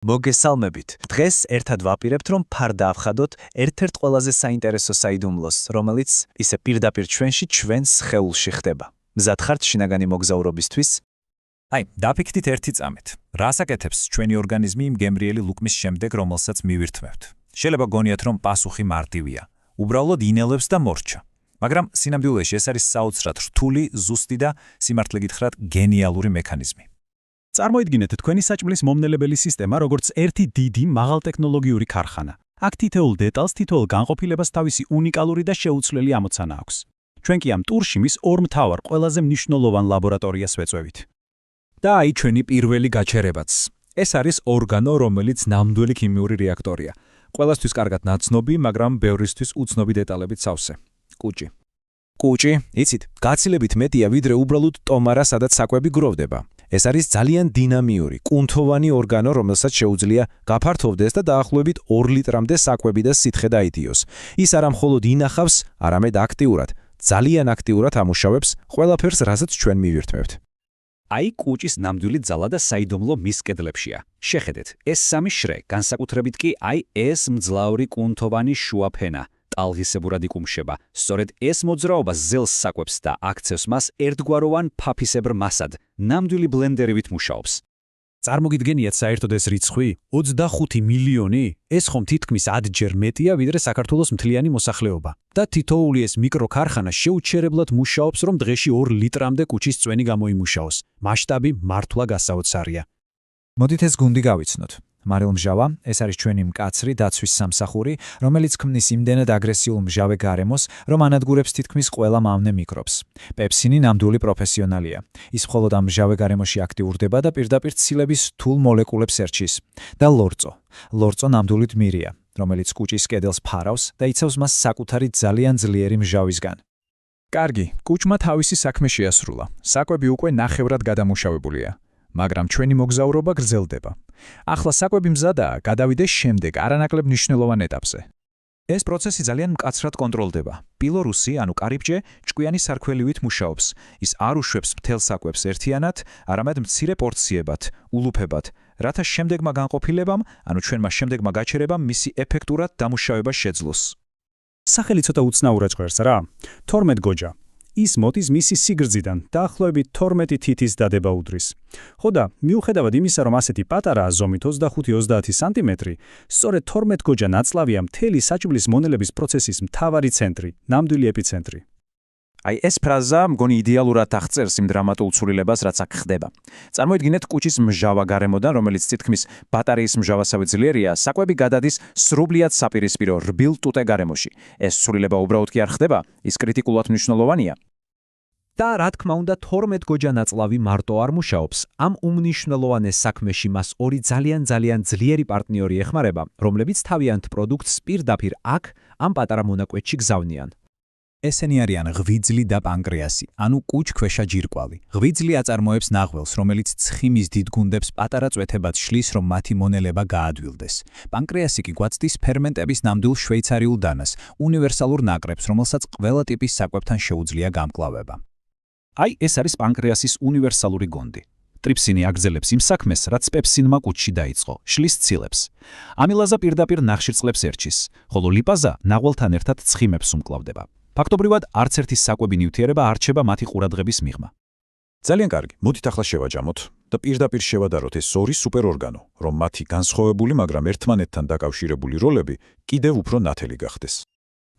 მოგესალმებით. დღეს ერთად ვაპირებთ, რომ ფარდა ავხადოთ ერთ-ერთ ყველაზე საინტერესო საიდუმლოს, რომელიც ისე პირდაპირ ჩვენში ჩვენს სხეულში ხდება. მზად ხართ შინაგანი მოგზაურობისთვის? დაფიქრდით ერთი წამით. რას აკეთებს ჩვენი ორგანიზმი იმ გემრიელი ლუკმის შემდეგ, რომელსაც მივირთმევთ? შეიძლება გონიათ, რომ პასუხი მარტივია. უბრალოდ ინელებს და მორჩა. მაგრამ სინამდვილეში ეს არის საოცრად რთული, ზუსტი და სიმართლე გითხრათ, გენიალური მექანიზმი. წარმოიდგინეთ თქვენი საჭმლის მომნელებელი სისტემა, როგორც ერთი დიდი, მაღალტექნოლოგიური ქარხანა. აქ თითოეულ დეტალს, თითოეულ განყოფილებას თავისი უნიკალური და შეუცვლელი ამოცანა აქვს. ჩვენ კი ამ ტურში მის ორ მთავარ, ყველაზე მნიშვნელოვან ლაბორატორიას ვეწვევით. და აი ჩვენი პირველი გაჩერებაც. ეს არის ორგანო, რომელიც ნამდვილი ქიმიური რეაქტორია. ყველასთვის კარგად ნაცნობი, მაგრამ ბევრისთვის უცნობი დეტალებით სავსე. კუჭი. კუჭი, იცით, გაცილებით მეტია ვიდრე უბრალოდ ტომარა, სადაც საკვები გროვდება. ეს არის ძალიან დინამიური, კუნთოვანი ორგანო, რომელსაც შეუძლია გაფართოვდეს და დაახლოებით 2 ლიტრამდე საკვები და სითხე დაითიოს. ის არა მხოლოდ ინახავს, არამედ აქტიურად, ძალიან აქტიურად ამუშავებს ყველაფერს, რასაც ჩვენ მივირთმევთ. აი კუჭის ნამდვილი ძალა და საიდუმლო მის კედლებშია. შეხედეთ, ეს სამი შრე, განსაკუთრებით კი აი ეს მძლავრი კუნთოვანი შუა ფენა. ტალღისებურად იკუმშება. სწორედ ეს მოძრაობა ზელს საკვებს და აქცევს მას ერთგვაროვან ფაფისებრ მასად, ნამდვილი ბლენდერივით მუშაობს. წარმოგიდგენიათ საერთოდ ეს რიცხვი? 25 მილიონი? ეს ხომ თითქმის 10-ჯერ მეტია, ვიდრე საქართველოს მთლიანი მოსახლეობა. და თითოეული ეს მიკროქარხანა შეუჩერებლად მუშაობს, რომ დღეში 2 ლიტრამდე კუჭის წვენი გამოიმუშაოს. მასშტაბი მართლა გასაოცარია. მოდით ეს გუნდი გავიცნოთ. მარილმჟავა, ეს არის ჩვენი მკაცრი დაცვის სამსახური, რომელიც ქმნის იმდენად აგრესიულ მჟავე გარემოს, რომ ანადგურებს თითქმის ყველა მავნე მიკრობს. პეპსინი ნამდვილი პროფესიონალია. ის მხოლოდ ამ მჟავე გარემოში აქტიურდება და პირდაპირ ცილების რთულ მოლეკულებს ერჩის. და ლორწო. ლორწო ნამდვილი დმირია, რომელიც კუჭის კედელს ფარავს და იცავს მას საკუთარი ძალიან ძლიერი მჟავისგან. კარგი, კუჭმა თავისი საქმე შეასრულა. საკვები უკვე ნახევრად გადამუშავებულია. მაგრამ ჩვენი მოგზაურობა გრძელდება. ახლა საკვები მზადაა, გადავიდეს შემდეგ არანაკლებ მნიშვნელოვან ეტაპზე. ეს პროცესი ძალიან მკაცრად კონტროლდება. პილორუსი, ანუ კარიბჭე, ჭკვიანი სარქველივით მუშაობს. ის არ უშვებს მთელ საკვებს ერთიანად, არამედ მცირე პორციებად, ულუფებად, რათა შემდეგმა განყოფილებამ, ანუ ჩვენმა შემდეგმა გაჩერებამ მისი ეფექტურად დამუშავება შეძლოს. სახელი ცოტა უცნაურად ჟღერს რა? 12 გოჯა. ის მოდის მისი სიგრძიდან, დაახლოებით 12 თითის დადება უდრის. ხო და მიუხედავად იმისა, რომ ასეთი პატარაა ზომით 25-30 სანტიმეტრი, სწორედ 12 გოჯა ნაწლავია მთელი საჭმლის მონელების პროცესის მთავარი ცენტრი, ნამდვილი ეპიცენტრი. აი ეს ფრაზა მგონი იდეალურად აღწერს იმ დრამატულ ცვლილებას, რაც აქ ხდება. წარმოიდგინეთ კუჭის მჟავა გარემოდან, რომელიც თითქმის ბატარეის მჟავასავე ძლიერია, საკვები გადადის სრულად საპირისპირო რბილ ტუტე გარემოში. ეს ცვლილება უბრალოდ კი არ ხდება, ის კრიტიკულად მნიშვნელოვანია. და რა თქმა უნდა 12 გოჯა ნაწლავი მარტო არ მუშაობს. ამ უმნიშვნელოვანეს საქმეში მას ორი ძალიან ძლიერი პარტნიორი ეხმარება, რომლებიც თავიანთ პროდუქტს პირდაპირ აქ ამ პატარა მონაკვეთში გზავნიან. ესენი არიან ღვიძლი და პანკრეასი, ანუ კუჭქვეშა ჯირკვალი. ღვიძლი აწარმოებს ნახველს, რომელიც ცხიმის დიდ გუნდებს პატარა წვეთებად შლის, რომ მათი მონელება გაადვილდეს. პანკრეასი კი გვაწვდის ფერმენტების ნამდვილ შვეიცარიულ დანას, უნივერსალურ ნაკრებს, რომელსაც ყველა ტიპის საკვებთან შეუძლია გამკლავება. აი ეს არის პანკრეასის უნივერსალური გონდი. ტრიფსინი აგრძელებს იმ საქმეს, რაც პეპსინმა კუჭში დაიწყო, შლის ცილებს. ამილაზა პირდაპირ ნახშირწყლებს ერჩის, ხოლო ლიპაზა ნაღველთან ერთად ცხიმებს უმკლავდება. ფაქტობრივად, არც ერთი საკვები ნივთიერება არ რჩება მათი ყურადღების მიღმა. ძალიან კარგი, მოდით ახლა შევაჯამოთ და პირდაპირ შევადაროთ ეს ორი სუპერორგანო, რომ მათი განსხვავებული, მაგრამ ერთმანეთთან დაკავშირებული როლები კიდევ უფრო ნათელი გახდეს.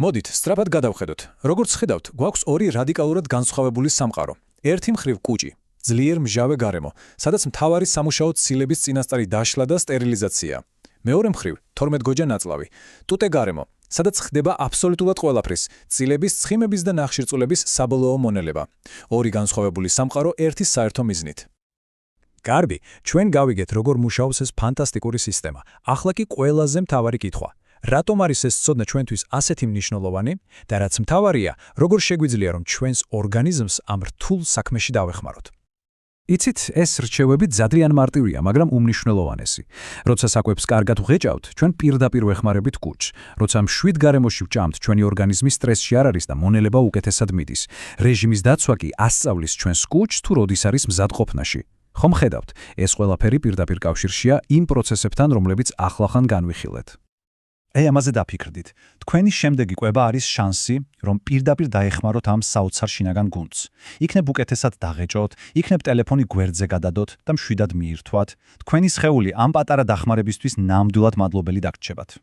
მოდით, სწრაფად გადავხედოთ. როგორც ხედავთ, გვაქვს ორი რადიკალურად განსხვავებული სამყარო. ერთი მხრივ კუჭი, ძლიერ მჟავე გარემო, სადაც მთავარი სამუშაო ცილების წინასწარი დაშლა და სტერილიზაცია. მეორე მხრივ 12 გოჯა ნაწლავი, ტუტე გარემო, სადაც ხდება აბსოლუტურად ყველაფრის, ცილების, ცხიმების და ნახშირწყლების საბოლოო მონელება. ორი განსხვავებული სამყარო ერთის საერთო მიზნით. კარგი, ჩვენ გავიგეთ, როგორ მუშაობს ეს ფანტასტიკური სისტემა. ახლა კი ყველაზე მთავარი კითხვა. რატომ არის ეს ცოდნა ჩვენთვის ასეთი მნიშვნელოვანი და რაც მთავარია, როგორ შეგვიძლია რომ ჩვენს ორგანიზმს ამ რთულ საქმეში დავეხმაროთ? იცით, ეს რჩევები ძალიან მარტივია, მაგრამ უმნიშვნელოვანესი. როცა საკვებს კარგად ვღეჭავთ, ჩვენ პირდაპირ ვეხმარებით კუჭს. როცა მშვიდ გარემოში ვჭამთ, ჩვენი ორგანიზმი სტრესში არ არის და მონელება უკეთესად მიდის. რეჟიმის დაცვა კი ასწავლის ჩვენს კუჭს თუ როდის არის მზადყოფნაში. ხომ ხედავთ, ეს ყველაფერი პირდაპირ კავშირშია იმ პროცესებთან, რომლებიც ახლახან განვიხილეთ. აი ამაზე დაფიქრდით. თქვენი შემდეგი კვება არის შანსი, რომ პირდაპირ დაეხმაროთ ამ საოცარ შინაგან გუნდს. იქნებ უკეთესად დაღეჭოთ, იქნებ ტელეფონი გვერდზე გადადოთ და მშვიდად მიირთვათ. თქვენი სხეული ამ პატარა დახმარებისთვის ნამდვილად მადლობელი დაგრჩებათ.